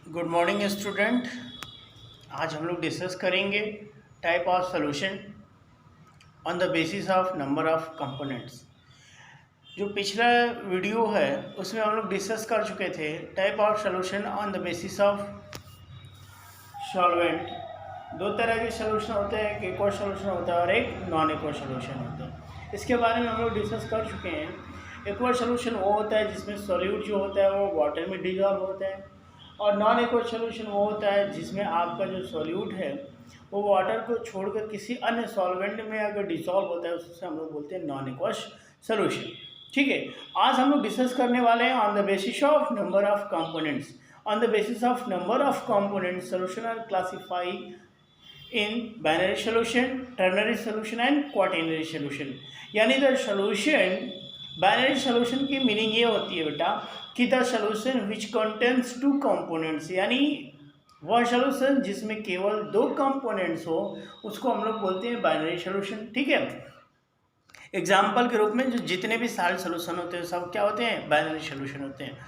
Good morning student. आज हम लोग डिस्कस करेंगे type of solution on the basis of number of components. जो पिछला वीडियो है उसमें हम लोग डिस्कस कर चुके थे type of solution on the basis of solvent. दो तरह के सॉल्यूशन होते हैं, एक एक्वस सॉल्यूशन होता है और एक नॉन एक्वस सॉल्यूशन होता है। इसके बारे में हम लोग डिस्कस कर चुके हैं। एक्वस सॉल्यूशन वो होता है जिसमें सॉल्यूट जो होता है वो वाटर में डिजॉल्व होता है, और नॉन एक्वस सॉल्यूशन वो होता है जिसमें आपका जो सॉल्यूट है वो वाटर को छोड़कर किसी अन्य सॉल्वेंट में अगर डिसॉल्व होता है उससे हम लोग बोलते हैं नॉन एक्वस सॉल्यूशन। ठीक है, आज हम लोग डिस्कस करने वाले हैं on the basis of number of components. On the basis of number of components solution are classify in binary solution, ternary solution and quaternary solution. यानी द सॉल्यूशन, बाइनरी सॉल्यूशन की मीनिंग ये होती है बेटा कि the solution which contains two components, यानी वह solution जिसमें केवल दो कंपोनेंट्स हो उसको हम लोग बोलते हैं बाइनरी सॉल्यूशन। ठीक है, एग्जाम्पल के रूप में जो जितने भी सारे सॉल्यूशन होते हैं सब क्या होते हैं, बाइनरी सॉल्यूशन होते हैं।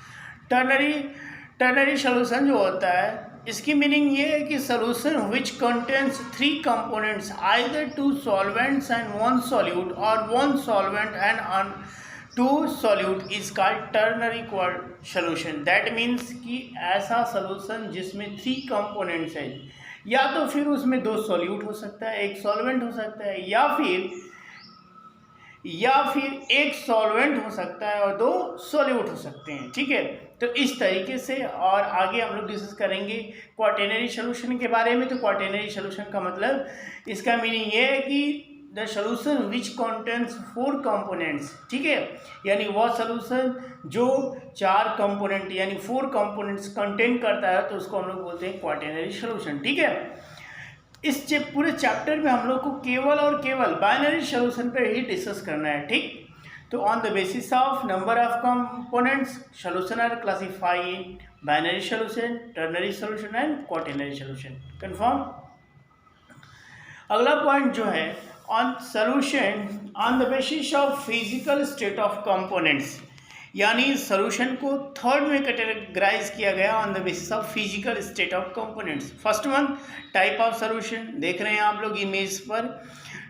टर्नरी सॉल्यूशन जो होता है इसकी मीनिंग ये है कि solution which contains three components either two solvents and one solute और one solvent and two solute is called ternary solution. That means कि ऐसा सॉल्यूशन जिसमें थ्री कंपोनेंट्स हैं, या तो फिर उसमें दो सॉल्यूट हो सकता है, एक सॉल्वेंट हो सकता है, या फिर एक सॉल्वेंट हो सकता है और दो सॉल्यूट हो सकते हैं। ठीक है, तो इस तरीके से और आगे हम लोग डिस्कस करेंगे क्वाटरनरी सॉल्यूशन के बारे में। तो क्वाटरनरी सॉल्यूशन का मतलब, इसका मीनिंग ये है कि the solution which contains four components. ठीक है, यानी वह सॉल्यूशन जो चार कंपोनेंट यानी फोर कंपोनेंट्स कंटेन करता है तो उसको हम लोग बोलते हैं क्वाटरनरी सॉल्यूशन। ठीक है, इस पूरे चैप्टर में हम लोग को केवल और केवल बाइनरी सॉल्यूशन पर ही डिस्कस करना है। ठीक, तो on the basis of number of components solution are classified in binary solution, ternary solution and quaternary solution. Confirm. अगला पॉइंट जो है on solution on the basis of physical state of components, यानी solution को third में categorise किया गया on the basis of physical state of components. First one type of solution, देख रहे हैं आप लोग इमेज पर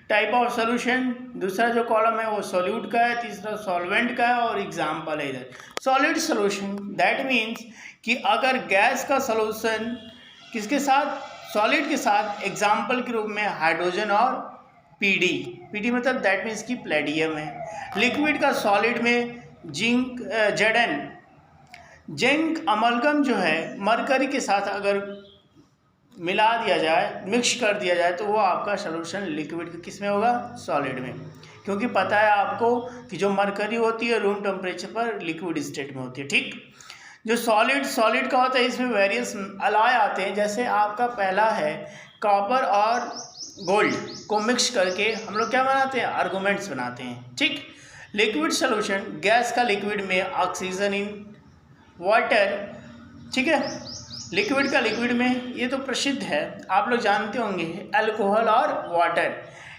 टाइप ऑफ सॉल्यूशन। दूसरा जो कॉलम है वो सॉल्यूट का है, तीसरा सॉल्वेंट का है और एग्जाम्पल है इधर सॉलिड सॉल्यूशन। दैट मीन्स कि अगर गैस का सॉल्यूशन किसके साथ, सॉलिड के साथ, एग्जाम्पल के रूप में हाइड्रोजन और पीडी मतलब दैट मीन्स कि प्लेडियम है। लिक्विड का सॉलिड में जिंक जिंक अमलगम जो है मरकरी के साथ अगर मिला दिया जाए, मिक्स कर दिया जाए तो वो आपका सॉल्यूशन लिक्विड किस में होगा, सॉलिड में। क्योंकि पता है आपको कि जो मरकरी होती है रूम टेम्परेचर पर लिक्विड स्टेट में होती है। ठीक, जो सॉलिड का होता है इसमें वेरियस अलॉय आते हैं। जैसे आपका पहला है कॉपर और गोल्ड को मिक्स करके हम लोग क्या बनाते हैं, आर्गूमेंट्स बनाते हैं। ठीक, लिक्विड सॉल्यूशन गैस का लिक्विड में ऑक्सीजन इन वाटर। ठीक है, लिक्विड का लिक्विड में ये तो प्रसिद्ध है, आप लोग जानते होंगे, अल्कोहल और वाटर।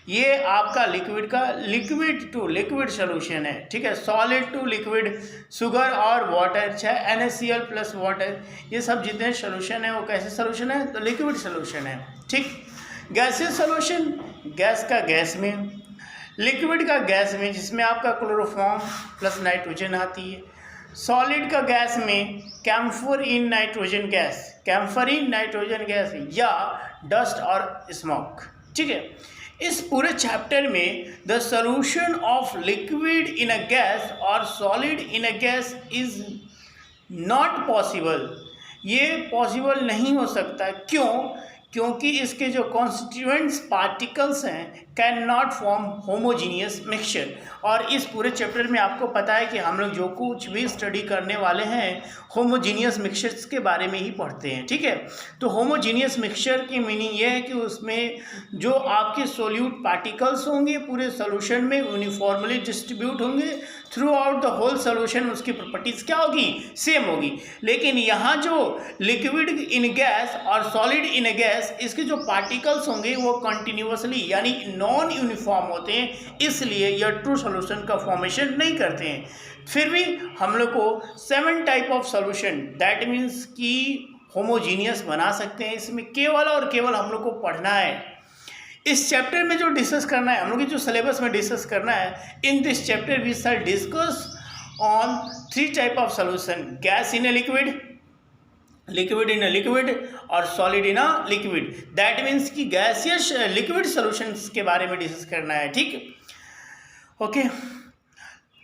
ये आपका लिक्विड का लिक्विड टू लिक्विड सॉल्यूशन है। ठीक है, सॉलिड टू लिक्विड शुगर और वाटर, चाहे NaCl प्लस वाटर, ये सब जितने सॉल्यूशन है वो कैसे सॉल्यूशन है, तो लिक्विड सॉल्यूशन है। ठीक, गैसेस सॉल्यूशन गैस का गैस में, लिक्विड का गैस में जिसमें आपका क्लोरोफॉर्म प्लस नाइट्रोजन आती है, सॉलिड का गैस में कैम्फर इन नाइट्रोजन गैस या डस्ट और स्मोक। ठीक है, इस पूरे चैप्टर में the solution of liquid in a gas और solid in a gas is not possible. ये पॉसिबल नहीं हो सकता। क्यों? क्योंकि इसके जो कॉन्स्टिट्यूएंट्स पार्टिकल्स हैं can not form homogeneous mixture. और इस पूरे चैप्टर में आपको पता है कि हम लोग जो कुछ भी स्टडी करने वाले हैं होमोजीनियस मिक्सचर्स के बारे में ही पढ़ते हैं। ठीक है, तो होमोजीनियस मिक्सचर की मीनिंग ये है कि उसमें जो आपके सोल्यूट पार्टिकल्स होंगे पूरे सॉल्यूशन में यूनिफॉर्मली डिस्ट्रीब्यूट होंगे throughout the whole solution, उसकी प्रॉपर्टीज़ क्या होगी, सेम होगी। लेकिन यहाँ जो लिक्विड इन गैस और सॉलिड इन गैस, इसके जो पार्टिकल्स होंगे वो कंटिन्यूसली यानी नॉन यूनिफॉर्म होते हैं, इसलिए यह ट्रू सॉल्यूशन का फॉर्मेशन नहीं करते हैं। फिर भी हम लोग को 7 type of solution, that means कि होमोजीनियस बना सकते हैं। इसमें केवल और केवल हम लोग को पढ़ना है, इस चैप्टर में जो डिस्कस करना है, हम लोग की जो सिलेबस में डिस्कस करना है, in this chapter we shall discuss on 3 type of solution, gas in a liquid, liquid in a liquid और solid in a liquid. That means कि गैसियस लिक्विड सॉल्यूशंस के बारे में डिस्कस करना है, ठीक, ओके।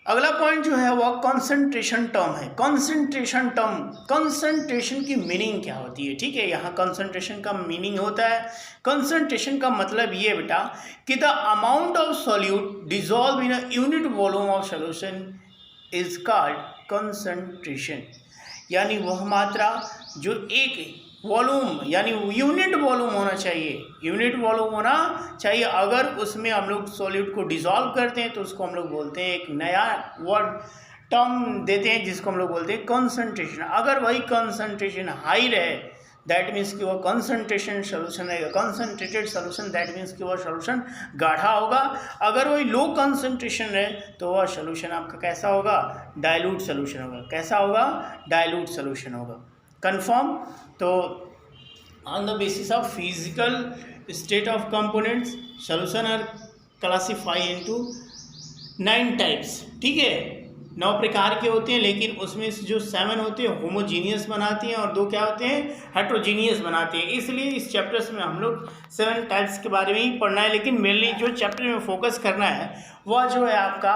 अगला पॉइंट जो है वह कंसंट्रेशन टर्म है। कंसंट्रेशन टर्म, कंसंट्रेशन की मीनिंग क्या होती है, ठीक है। यहाँ कंसंट्रेशन का मीनिंग होता है, कंसंट्रेशन का मतलब ये बेटा कि the amount of solute dissolve in a unit volume of solution is called concentration, यानी वह मात्रा जो एक वॉल्यूम यानी यूनिट वॉल्यूम होना चाहिए, यूनिट वॉल्यूम होना चाहिए। अगर उसमें हम लोग सॉल्यूट को डिसॉल्व करते हैं तो उसको हम लोग बोलते हैं, एक नया वर्ड टर्म देते हैं जिसको हम लोग बोलते हैं कंसंट्रेशन। अगर वही कंसंट्रेशन हाई रहे दैट मीन्स कि वह कंसंट्रेशन सोल्यूशन रहेगा, कंसंट्रेटेड सोल्यूशन दैट मीन्स कि वह सोल्यूशन गाढ़ा होगा। अगर वही लो कंसंट्रेशन रहे तो वह सोल्यूशन आपका कैसा होगा, डाइल्यूट सोल्यूशन होगा। कैसा होगा, डाइल्यूट सोल्यूशन होगा। कन्फर्म। तो on the basis of physical state of components solution are classify into 9 types, ठीक है। 9 प्रकार के होते हैं, लेकिन उसमें से जो 7 होते हैं होमोजीनियस बनाती हैं और 2 क्या होते हैं, हेट्रोजीनियस बनाते हैं। इसलिए इस चैप्टर्स में हम लोग 7 टाइप्स के बारे में ही पढ़ना है, लेकिन मेनली जो चैप्टर में फोकस करना है वह जो है आपका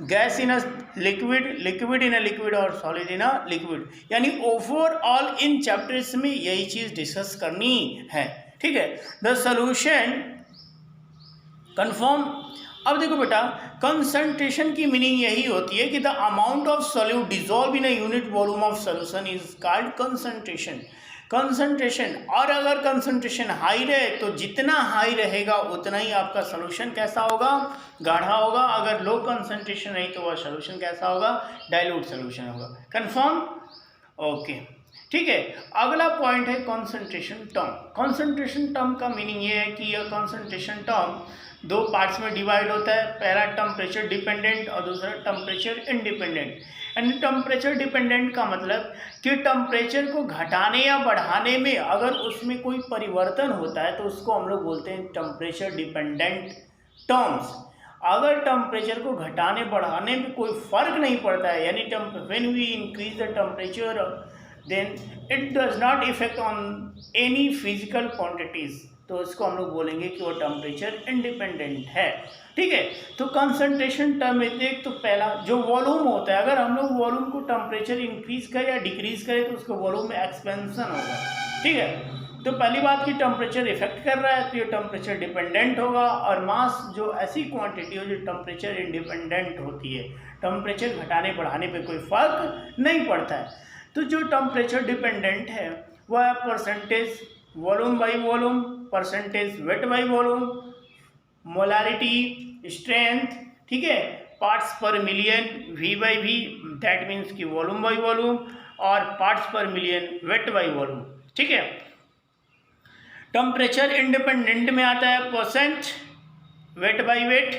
gas in a liquid, liquid in a liquid और सॉलिड इन अ लिक्विड, यानी ओवरऑल इन चैप्टर्स में यही चीज़ डिस्कस करनी है, ठीक है। The solution confirm. अब देखो बेटा, कंसंट्रेशन की मीनिंग यही होती है कि the amount of solute dissolve in a unit volume of solution is called concentration. Concentration, और अगर कंसंट्रेशन हाई रहे तो जितना हाई रहेगा उतना ही आपका सॉल्यूशन कैसा होगा, गाढ़ा होगा। अगर लो कंसंट्रेशन रही तो वह सॉल्यूशन कैसा होगा, डाइल्यूट सॉल्यूशन होगा। कंफर्म, ओके, ठीक है। अगला पॉइंट है कंसंट्रेशन टर्म। कंसंट्रेशन टर्म का मीनिंग ये है कि यह कंसंट्रेशन टर्म 2 पार्ट्स में डिवाइड होता है। पहला टेम्परेचर डिपेंडेंट और दूसरा टेम्परेचर इंडिपेंडेंट। यानी टेम्परेचर डिपेंडेंट का मतलब कि टेम्परेचर को घटाने या बढ़ाने में अगर उसमें कोई परिवर्तन होता है तो उसको हम लोग बोलते हैं टेम्परेचर डिपेंडेंट टर्म्स। अगर टेम्परेचर को घटाने बढ़ाने में कोई फर्क नहीं पड़ता है, यानी when we increase the temperature then it does not effect on any physical quantities, तो इसको हम लोग बोलेंगे कि वो टेम्परेचर इंडिपेंडेंट है, ठीक है। तो कंसंट्रेशन टर्म में देख, तो पहला जो वॉल्यूम होता है, अगर हम लोग वॉल्यूम को टेम्परेचर इंक्रीज करें या डिक्रीज करें तो उसको वॉल्यूम में एक्सपेंशन होगा, ठीक है। तो पहली बात कि टेम्परेचर इफेक्ट कर रहा है तो ये टेम्परेचर डिपेंडेंट होगा, और मास जो ऐसी क्वांटिटी हो जो टेम्परेचर इंडिपेंडेंट होती है, टेम्परेचर घटाने बढ़ाने पे कोई फर्क नहीं पड़ता है। तो जो टेम्परेचर डिपेंडेंट है वह है percentage volume by volume, percentage weight by volume, molarity, strength, ठीक है, parts per million V by V, that means कि वॉल्यूम बाई वॉल्यूम, और parts per million weight by volume, ठीक है। टेम्परेचर इंडिपेंडेंट में आता है percent weight by weight,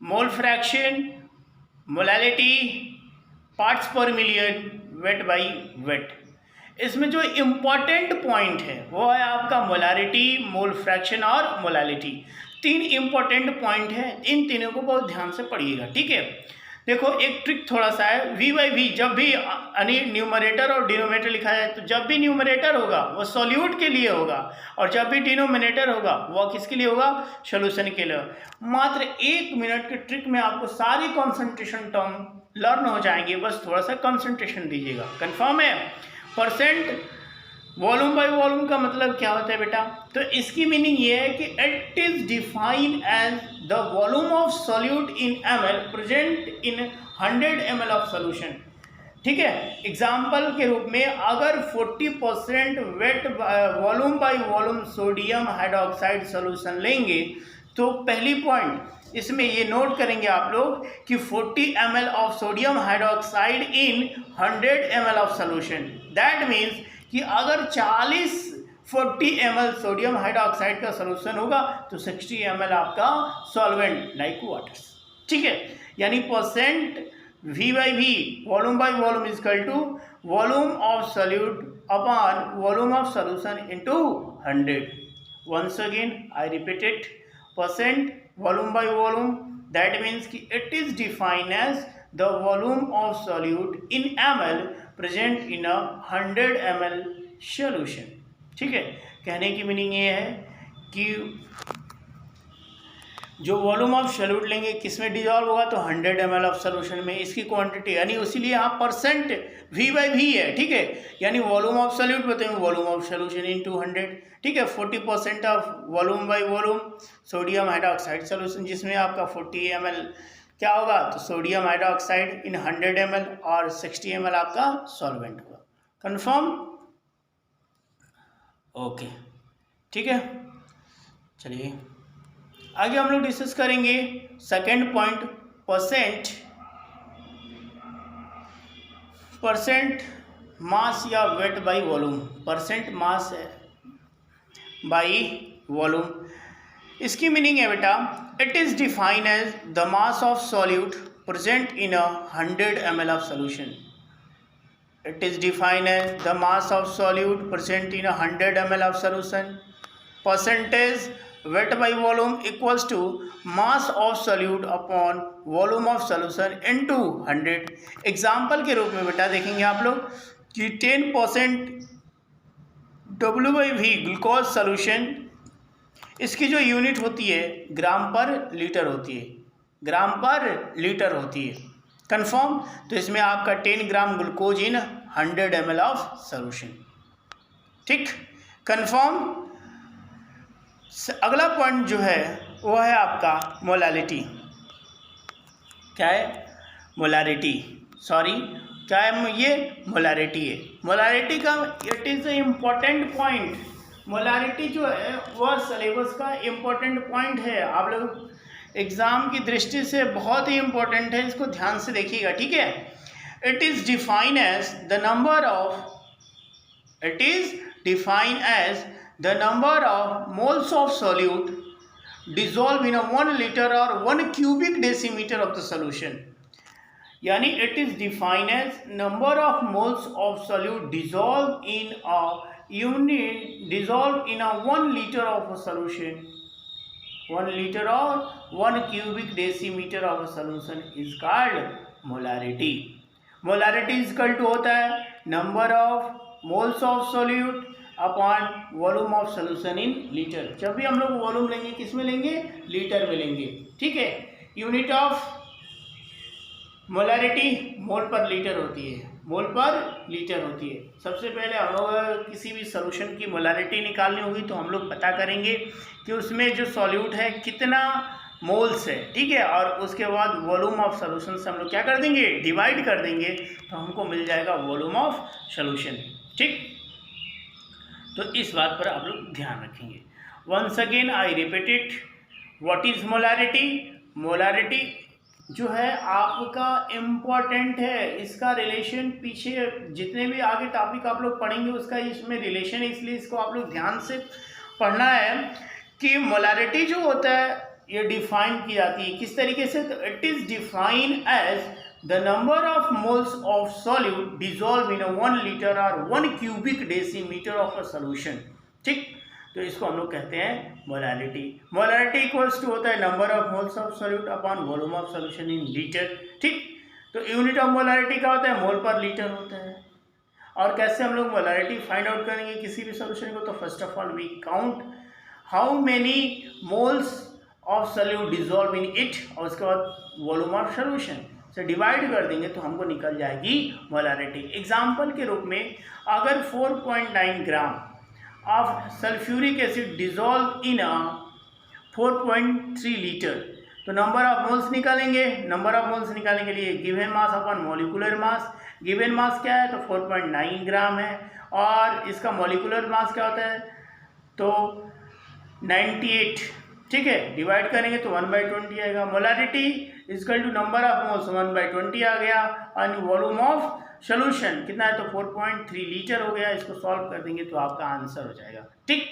mole fraction, molality, parts per million weight by weight. इसमें जो important point है वो है आपका मोलारिटी, मोल फ्रैक्शन और मोलालिटी। 3 इम्पॉर्टेंट पॉइंट है, इन तीनों को बहुत ध्यान से पढ़िएगा, ठीक है। देखो एक ट्रिक थोड़ा सा है, वी बाई वी जब भी यानी न्यूमरेटर और डिनोमिनेटर लिखा जाए तो जब भी न्यूमरेटर होगा वो सॉल्यूट के लिए होगा, और जब भी डिनोमिनेटर होगा वो किसके लिए होगा, सॉल्यूशन के लिए। मात्र 1 मिनट के ट्रिक में आपको सारी कॉन्सेंट्रेशन टर्म लर्न हो जाएंगे, बस थोड़ा सा कंसंट्रेशन दीजिएगा। कंफर्म है। परसेंट वॉल्यूम बाय वॉल्यूम का मतलब क्या होता है बेटा, तो इसकी मीनिंग ये है कि it is defined as the volume of solute in ml present in 100 ml of solution, ठीक है। एग्जाम्पल के रूप में अगर 40% weight volume by volume sodium hydroxide solution लेंगे तो पहली पॉइंट इसमें ये नोट करेंगे आप लोग कि 40 ml of sodium hydroxide in 100 ml of solution, that means कि अगर 40 ml सोडियम हाइड्रोक्साइड का सॉल्यूशन होगा तो 60 ml आपका सॉल्वेंट लाइक वाटर, ठीक है। यानी percent V by V, volume by volume is equal to volume of solute upon volume of solution into 100. Once again I repeat it, percent volume by volume, that means कि it is defined as the volume of solute in ml present in a 100 ml solution. ठीक है, कहने की meaning ये है कि जो volume of solute लेंगे किस में डिजॉल्व होगा, तो 100 ml ऑफ सोल्यूशन में इसकी क्वांटिटी, यानी इसीलिए यहाँ परसेंट V by V है, ठीक है, यानी वॉल्यूम ऑफ सॉल्यूट बताएंगे वॉल्यूम ऑफ सोल्यूशन इनटू 100, ठीक है। 40% of volume by volume sodium hydroxide solution, जिसमें आपका 40 ml क्या होगा, तो सोडियम हाइड्रोक्साइड इन 100 ml और 60 ml आपका सॉल्वेंट होगा। कंफर्म? ओके, ठीक है। चलिए आगे हम लोग डिस्कस करेंगे सेकेंड पॉइंट, परसेंट मास या weight by volume. Percent mass by volume, इसकी मीनिंग है बेटा, it is defined as the mass of solute present in a 100 ml of solution. It is defined as the mass of solute present in a 100 ml of solution. Percentage weight by volume equals to mass of solute upon volume of solution into 100। Example के रूप में बेटा देखेंगे आप लोग कि 10% W/V glucose solution, इसकी जो यूनिट होती है ग्राम पर लीटर होती है, ग्राम पर लीटर होती है। कंफर्म? तो इसमें आपका 10 gram glucose in 100 ml of solution, ठीक। कंफर्म? अगला पॉइंट जो है वो है आपका मोलारिटी। क्या है? मोलारिटी, सॉरी क्या है ये? मोलारिटी है। मोलारिटी का it is a important point. Molarity जो है वह सिलेबस का इम्पॉर्टेंट पॉइंट है, आप लोग एग्ज़ाम की दृष्टि से बहुत ही इम्पोर्टेंट है, इसको ध्यान से देखिएगा, ठीक है। It is defined as the number of, it is defined as the number of moles of solute dissolved in a 1 liter or 1 cubic decimeter of the solution। यानी it is defined as number of moles of solute dissolved in a unit, dissolved in a 1 liter of a solution, 1 liter or 1 cubic decimeter of a solution is called molarity। molarity is equal to होता है number of moles of solute upon volume of solution in litre. जब भी हम लोग volume लेंगे किस में लेंगे? लीटर में लेंगे, ठीक है। यूनिट ऑफ मोलारिटी मोल पर लीटर होती है, मोल पर लीटर होती है। सबसे पहले हम लोग किसी भी सोल्यूशन की मोलारिटी निकालनी होगी तो हम लोग पता करेंगे कि उसमें जो सॉल्यूट है कितना मोल्स है, ठीक है, और उसके बाद वॉल्यूम ऑफ सोल्यूशन से हम लोग क्या कर देंगे? डिवाइड कर देंगे, तो हमको मिल जाएगा वॉल्यूम ऑफ सोल्यूशन, ठीक। तो इस बात पर आप लोग ध्यान रखेंगे। Once again I repeat it, what is molarity? Molarity जो है आपका इम्पॉर्टेंट है, इसका रिलेशन पीछे जितने भी आगे टॉपिक आप लोग पढ़ेंगे उसका इसमें रिलेशन है, इसलिए इसको आप लोग ध्यान से पढ़ना है कि मोलारिटी जो होता है ये डिफाइन की जाती है किस तरीके से? तो it is define as the number of moles of solute dissolved in a 1 liter or 1 cubic decimeter of a solution, ठीक। तो इसको हम लोग कहते हैं मोलारिटी। मोलारिटी इक्वल्स टू होता है number of moles of solute upon volume of solution in litre, ठीक। तो यूनिट ऑफ मोलारिटी का होता है मोल पर लीटर होता है। और कैसे हम लोग मोलारिटी फाइंड आउट करेंगे किसी भी सॉल्यूशन को? तो first of all we count how many moles of solute dissolve in it, और उसके बाद वॉल्यूम ऑफ सॉल्यूशन से डिवाइड कर देंगे तो हमको निकल जाएगी मोलारिटी। एग्जाम्पल के रूप में अगर 4.9 gram of sulphuric acid dissolve in 4.3 litre, तो नंबर ऑफ मोल्स निकालेंगे। नंबर ऑफ मोल्स निकालने के लिए given mass upon molecular mass. Given mass क्या है? तो 4.9 ग्राम है, और इसका मॉलिक्यूलर मास क्या होता है? तो 98, ठीक है। डिवाइड करेंगे तो 1/20 आएगा। Molarity equal to number of moles 1/20 आ गया, और वॉल्यूम ऑफ सोल्यूशन कितना है? तो 4.3 लीटर हो गया। इसको सॉल्व कर देंगे तो आपका आंसर हो जाएगा, ठीक।